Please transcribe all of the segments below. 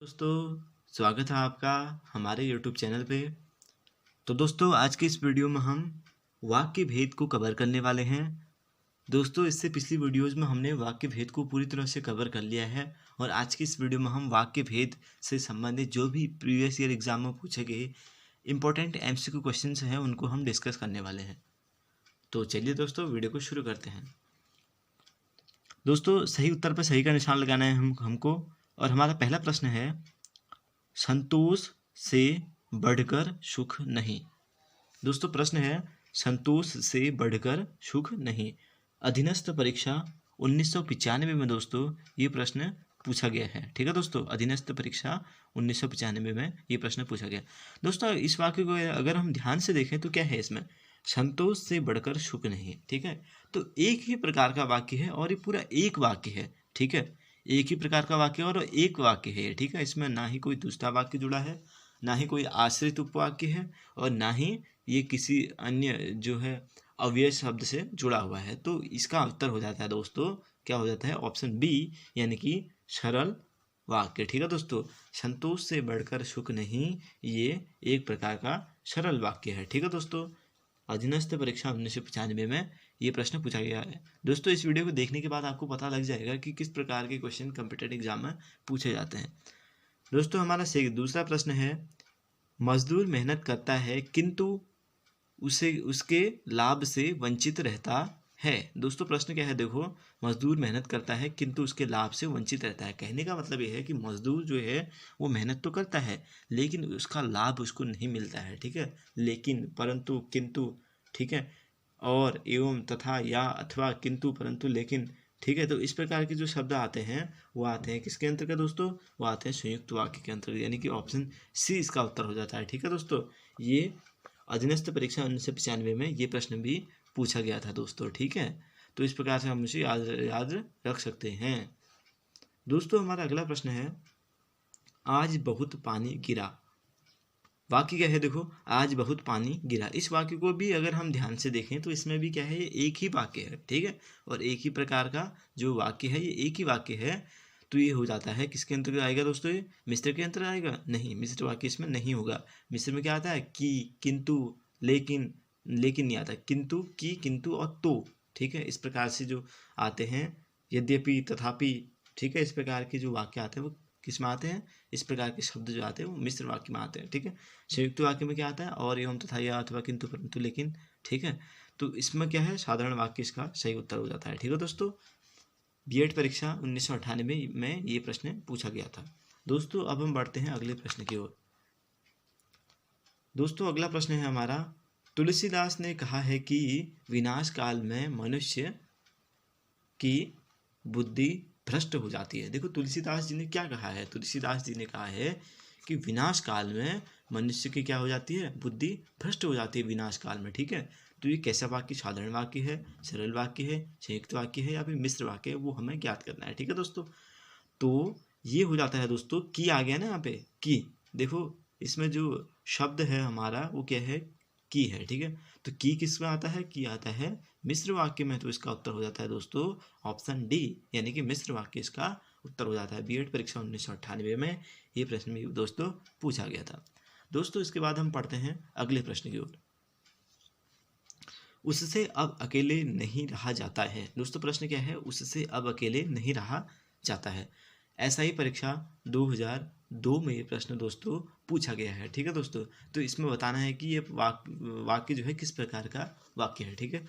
दोस्तों, स्वागत है आपका हमारे यूट्यूब चैनल पे। तो दोस्तों, आज के इस वीडियो में हम वाक्य भेद को कवर करने वाले हैं। दोस्तों, इससे पिछली वीडियोज़ में हमने वाक्य भेद को पूरी तरह से कवर कर लिया है और आज की इस वीडियो में हम वाक्य भेद से संबंधित जो भी प्रीवियस ईयर एग्जाम में पूछे गए इंपॉर्टेंट MCQ क्वेश्चंस हैं उनको हम डिस्कस करने वाले हैं। तो चलिए दोस्तों, वीडियो को शुरू करते हैं। दोस्तों, सही उत्तर पर सही का निशान लगाना है हमको और हमारा पहला प्रश्न है, संतोष से बढ़कर सुख नहीं। दोस्तों, प्रश्न है संतोष से बढ़कर सुख नहीं। अधीनस्थ परीक्षा 1995 में दोस्तों ये प्रश्न पूछा गया है। ठीक है दोस्तों, अधीनस्थ परीक्षा 1995 में ये प्रश्न पूछा गया। दोस्तों, इस वाक्य को अगर हम ध्यान से देखें तो क्या है इसमें, संतोष से बढ़कर सुख नहीं। ठीक है, तो एक ही प्रकार का वाक्य है और ये पूरा एक वाक्य है। ठीक है, एक ही प्रकार का वाक्य और एक वाक्य है। ठीक है, इसमें ना ही कोई दूसरा वाक्य जुड़ा है, ना ही कोई आश्रित उपवाक्य है और ना ही ये किसी अन्य जो है अव्यय शब्द से जुड़ा हुआ है। तो इसका उत्तर हो जाता है दोस्तों, क्या हो जाता है, ऑप्शन बी, यानी कि सरल वाक्य। ठीक है दोस्तों, संतोष से बढ़कर सुख नहीं, ये एक प्रकार का सरल वाक्य है। ठीक है दोस्तों, अधीनस्थ परीक्षा 1995 में ये प्रश्न पूछा गया है। दोस्तों, इस वीडियो को देखने के बाद आपको पता लग जाएगा कि किस प्रकार के क्वेश्चन कॉम्पिटिटिव एग्जाम में पूछे जाते हैं। दोस्तों, हमारा दूसरा प्रश्न है, मजदूर मेहनत करता है किंतु उसे उसके लाभ से वंचित रहता है। दोस्तों, प्रश्न क्या है, देखो, मजदूर मेहनत करता है किंतु उसके लाभ से वंचित रहता है। कहने का मतलब ये है कि मजदूर जो है वो मेहनत तो करता है लेकिन उसका लाभ उसको नहीं मिलता है। ठीक है, लेकिन, परंतु, किंतु, ठीक है, और, एवं, तथा, या, अथवा, किंतु, परंतु, लेकिन। ठीक है, तो इस प्रकार के जो शब्द आते हैं वो आते हैं किसके अंतर्गत दोस्तों, वो आते हैं संयुक्त वाक्य के अंतर्गत, यानी कि ऑप्शन सी इसका उत्तर हो जाता है। ठीक है दोस्तों, ये अधीनस्थ परीक्षा 1995 में ये प्रश्न भी पूछा गया था दोस्तों। ठीक है, तो इस प्रकार से हम इसे याद रख सकते हैं। दोस्तों, हमारा अगला प्रश्न है, आज बहुत पानी गिरा। वाक्य क्या है, देखो, आज बहुत पानी गिरा। इस वाक्य को भी अगर हम ध्यान से देखें तो इसमें भी क्या है, ये एक ही वाक्य है। ठीक है, और एक ही प्रकार का जो वाक्य है, ये एक ही वाक्य है। तो ये हो जाता है किसके अंतर्गत आएगा दोस्तों, ये मिश्र के अंतर्गत आएगा। नहीं, मिश्र वाक्य इसमें नहीं होगा। मिश्र में क्या आता है, कि, किंतु, लेकिन। लेकिन नहीं आता, किंतु, की, किंतु और तो। ठीक है, इस प्रकार से जो आते हैं, यद्यपि, तथापि। ठीक है, इस प्रकार के जो वाक्य आते हैं वो किस में आते हैं, इस प्रकार के शब्द जो आते हैं वो मिश्र वाक्य में आते हैं। ठीक है, संयुक्त वाक्य में क्या आता है, और, एवं, तथा, या, अथवा, किंतु, परंतु, लेकिन। ठीक है, तो इसमें क्या है, साधारण वाक्य इसका सही उत्तर हो जाता है। ठीक है दोस्तों, B.Ed परीक्षा 1998 में ये प्रश्न पूछा गया था। दोस्तों, अब हम बढ़ते हैं अगले प्रश्न की ओर। दोस्तों, अगला प्रश्न है हमारा, तुलसीदास ने कहा है कि विनाश काल में मनुष्य की बुद्धि भ्रष्ट हो जाती है। देखो, तुलसीदास जी ने क्या कहा है, तुलसीदास जी ने कहा है कि विनाश काल में मनुष्य की क्या हो जाती है, बुद्धि भ्रष्ट हो जाती है विनाश काल में। ठीक है, तो ये कैसा वाक्य, साधारण वाक्य है, सरल वाक्य है, संयुक्त वाक्य है या फिर मिश्र वाक्य है, वो हमें ज्ञात करना है। ठीक है दोस्तों, तो ये हो जाता है दोस्तों, की आ गया ना यहाँ पे, की। देखो, इसमें जो शब्द है हमारा वो क्या है, की है। ठीक है, तो की किस में आता है, की आता है मिश्र वाक्य में। तो इसका उत्तर हो जाता है दोस्तों ऑप्शन डी, यानी कि मिश्र वाक्य इसका उत्तर हो जाता है। B.Ed परीक्षा 1998 में ये प्रश्न भी दोस्तों पूछा गया था। दोस्तों, इसके बाद हम पढ़ते हैं अगले प्रश्न की ओर। उससे अब अकेले नहीं रहा जाता है। दोस्तों, प्रश्न क्या है, उससे अब अकेले नहीं रहा जाता है। SI परीक्षा 2002 में ये प्रश्न दोस्तों पूछा गया है। ठीक है दोस्तों, तो इसमें बताना है कि ये वाक्य जो है किस प्रकार का वाक्य है। ठीक है,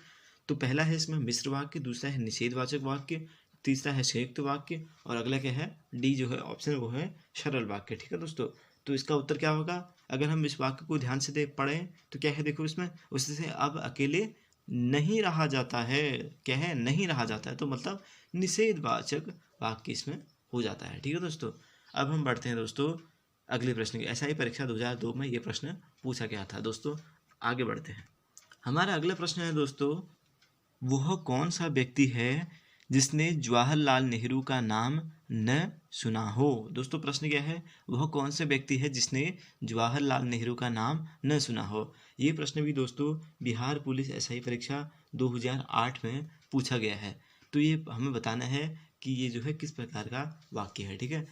तो पहला है इसमें मिश्र वाक्य, दूसरा है निषेधवाचक वाक्य, तीसरा है संयुक्त वाक्य और अगला क्या है, डी जो है ऑप्शन वो है सरल वाक्य। ठीक है दोस्तों, तो इसका उत्तर क्या होगा, अगर हम इस वाक्य को ध्यान से पढ़ें तो क्या है, देखो, इसमें उससे अब अकेले नहीं रहा जाता है। क्या है, नहीं रहा जाता है, तो मतलब निषेधवाचक वाक्य इसमें हो जाता है। ठीक है दोस्तों, अब हम बढ़ते हैं दोस्तों अगले प्रश्न की। SI परीक्षा 2002 में ये प्रश्न पूछा गया था। दोस्तों, आगे बढ़ते हैं। हमारा अगला प्रश्न है दोस्तों, वह कौन सा व्यक्ति है जिसने जवाहरलाल नेहरू का नाम न सुना हो। दोस्तों, प्रश्न क्या है, वह कौन सा व्यक्ति है जिसने जवाहरलाल नेहरू का नाम न सुना हो। ये प्रश्न भी दोस्तों बिहार पुलिस SI परीक्षा 2008 में पूछा गया है। तो ये हमें बताना है कि ये जो है किस प्रकार का वाक्य है। ठीक है,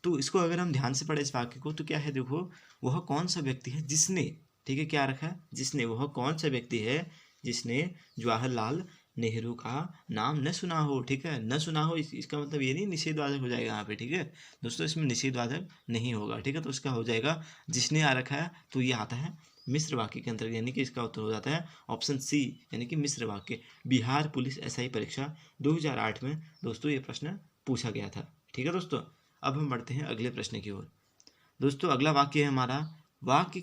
तो तो इसको अगर हम ध्यान से पढ़े इस वाक्य को तो क्या है, देखो वह कौन सा व्यक्ति है जिसने, ठीक है, क्या रखा है, जिसने, वह कौन सा व्यक्ति है जिसने जवाहरलाल नेहरू का नाम न सुना हो, ठीक है, न सुना हो, इसका मतलब ये नहीं निषेधवाचक हो जाएगा यहाँ पे, ठीक है दोस्तों, इसमें निषेधवाचक नहीं होगा, ठीक है, तो इसका हो जाएगा जिसने आ रखा है, तो ये आता है मिश्र वाक्य के अंतर्गत, यानी कि इसका उत्तर हो जाता है ऑप्शन सी, यानी कि मिश्र वाक्य। बिहार पुलिस एसआई परीक्षा 2008 में दोस्तों ये प्रश्न पूछा गया था, ठीक है दोस्तों। अब हम बढ़ते हैं अगले प्रश्न की ओर। दोस्तों अगला वाक्य है हमारा, वाक्य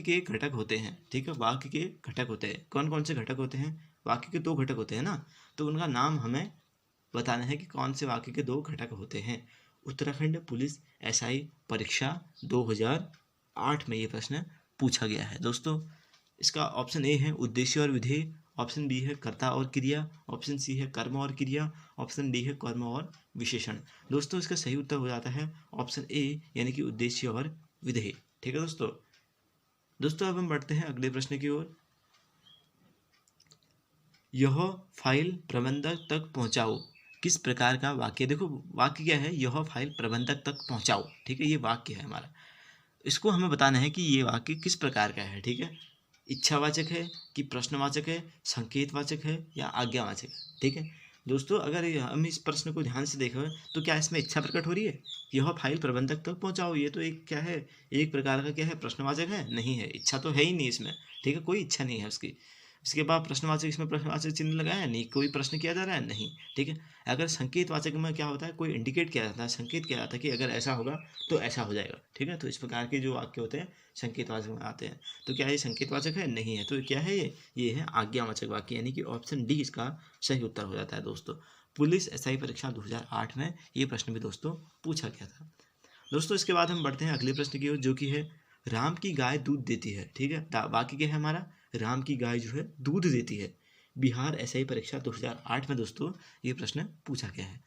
के घटक होते हैं, ठीक है, वाक्य के घटक होते हैं, कौन कौन से घटक होते हैं, वाक्य के 2 घटक होते हैं ना, तो उनका नाम हमें बताना है कि कौन से वाक्य के 2 घटक होते हैं। उत्तराखंड पुलिस एसआई परीक्षा 2008 में ये प्रश्न पूछा गया है दोस्तों। इसका ऑप्शन ए है उद्देश्य और विधेय, ऑप्शन बी है कर्ता और क्रिया, ऑप्शन सी है कर्म और क्रिया, ऑप्शन डी है कर्म और विशेषण। दोस्तों इसका सही उत्तर हो जाता है ऑप्शन ए, यानी कि उद्देश्य और विधेय, ठीक है दोस्तों। दोस्तों अब हम बढ़ते हैं अगले प्रश्न की ओर। यह फाइल प्रबंधक तक पहुंचाओ, किस प्रकार का वाक्य, देखो वाक्य क्या है, यह फाइल प्रबंधक तक पहुंचाओ, ठीक है, ये वाक्य है हमारा। इसको हमें बताना है कि ये वाक्य किस प्रकार का है, ठीक है, इच्छावाचक है कि प्रश्नवाचक है, संकेतवाचक है या आज्ञावाचक है, ठीक है दोस्तों। अगर हम इस प्रश्न को ध्यान से देखें तो क्या इसमें इच्छा प्रकट हो रही है, यह फाइल प्रबंधक तक पहुंचाओ, ये तो एक क्या है, एक प्रकार का क्या है, प्रश्नवाचक है, नहीं है, इच्छा तो है ही नहीं इसमें, ठीक है, कोई इच्छा नहीं है उसकी। इसके बाद प्रश्नवाचक, इसमें प्रश्नवाचक चिन्ह लगाया है नहीं, कोई प्रश्न किया जा रहा है नहीं, ठीक है। अगर संकेतवाचक में क्या होता है, कोई इंडिकेट किया जाता है, संकेत किया जाता है कि अगर ऐसा होगा तो ऐसा हो जाएगा, ठीक है, तो इस प्रकार के जो वाक्य होते हैं संकेतवाचक में आते हैं। तो क्या ये संकेतवाचक है, नहीं है, तो क्या है ये है आज्ञावाचक वाक्य, यानी कि ऑप्शन डी इसका सही उत्तर हो जाता है दोस्तों। पुलिस एसआई परीक्षा 2008 में ये प्रश्न भी दोस्तों पूछा गया था दोस्तों। इसके बाद हम बढ़ते हैं अगले प्रश्न की ओर, जो कि है राम की गाय दूध देती है, ठीक है, वाक्य क्या है हमारा, राम की गाय जो है दूध देती है। बिहार एसआई परीक्षा 2008 में दोस्तों ये प्रश्न पूछा गया है।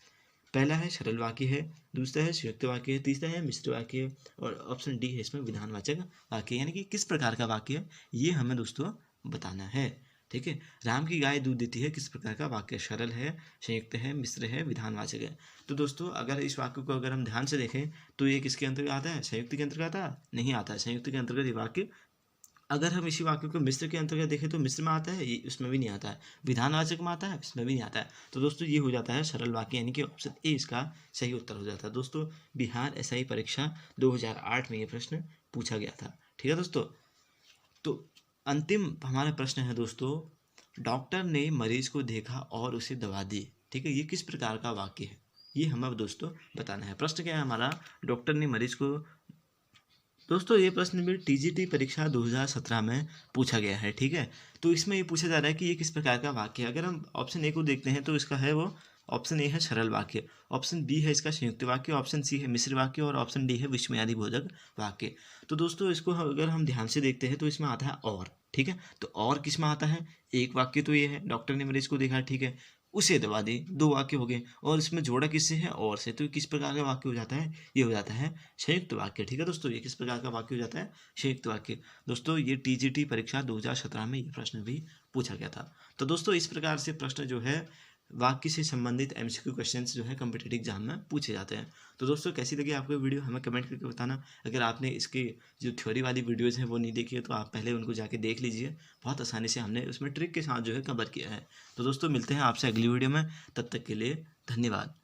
पहला है सरल वाक्य है, दूसरा है संयुक्त वाक्य है, तीसरा है मिश्र वाक्य है और ऑप्शन डी है इसमें विधानवाचक वाक्य, यानी कि किस प्रकार का वाक्य है ये हमें दोस्तों बताना है, ठीक है। राम की गाय दूध देती है किस प्रकार का वाक्य, सरल है, संयुक्त है, मिश्र है, विधानवाचक है। तो दोस्तों अगर इस वाक्य को अगर हम ध्यान से देखें तो ये किसके अंतर्गत आता है, संयुक्त के अंतर्गत आता है, नहीं आता है, संयुक्त के अंतर्गत ये वाक्य। अगर हम इसी वाक्य को मिश्र के अंतर्गत देखें तो मिश्र में आता है, उसमें भी नहीं आता है, विधानवाचक में आता है, इसमें भी नहीं आता है। तो दोस्तों ये हो जाता है सरल वाक्य, यानी कि ऑप्शन ए इसका सही उत्तर हो जाता है दोस्तों। बिहार एसआई परीक्षा 2008 में ये प्रश्न पूछा गया था, ठीक है दोस्तों। तो अंतिम हमारा प्रश्न है दोस्तों, डॉक्टर ने मरीज को देखा और उसे दवा दी, ठीक है, ये किस प्रकार का वाक्य है, ये हमें दोस्तों बताना है। प्रश्न क्या है हमारा, डॉक्टर ने मरीज को, दोस्तों ये प्रश्न भी टीजीटी परीक्षा 2017 में पूछा गया है, ठीक है। तो इसमें ये पूछा जा रहा है कि ये किस प्रकार का वाक्य है। अगर हम ऑप्शन ए को देखते हैं तो इसका है वो ऑप्शन ए है सरल वाक्य, ऑप्शन बी है इसका संयुक्त वाक्य, ऑप्शन सी है मिश्र वाक्य और ऑप्शन डी है विस्मयादि बोधक वाक्य। तो दोस्तों इसको अगर हम ध्यान से देखते हैं तो इसमें आता है और, ठीक है, तो और किस में आता है, एक वाक्य तो ये है डॉक्टर ने मरीज को देखा, ठीक है, उसे दवा दी, 2 वाक्य हो गए और इसमें जोड़ा किससे है, और से, तो किस प्रकार का वाक्य हो जाता है, ये हो जाता है संयुक्त वाक्य, ठीक है दोस्तों। ये किस प्रकार का वाक्य हो जाता है, संयुक्त वाक्य। दोस्तों ये टीजीटी परीक्षा 2017 में ये प्रश्न भी पूछा गया था। तो दोस्तों इस प्रकार से प्रश्न जो है वाक्य से संबंधित एमसीक्यू क्वेश्चंस जो है कॉम्पिटिटिव एग्जाम में पूछे जाते हैं। तो दोस्तों कैसी लगी आपको वीडियो हमें कमेंट करके बताना। अगर आपने इसके जो थ्योरी वाली वीडियोज़ हैं वो नहीं देखी है तो आप पहले उनको जाके देख लीजिए, बहुत आसानी से हमने उसमें ट्रिक के साथ जो है कवर किया है। तो दोस्तों मिलते हैं आपसे अगली वीडियो में, तब तक के लिए धन्यवाद।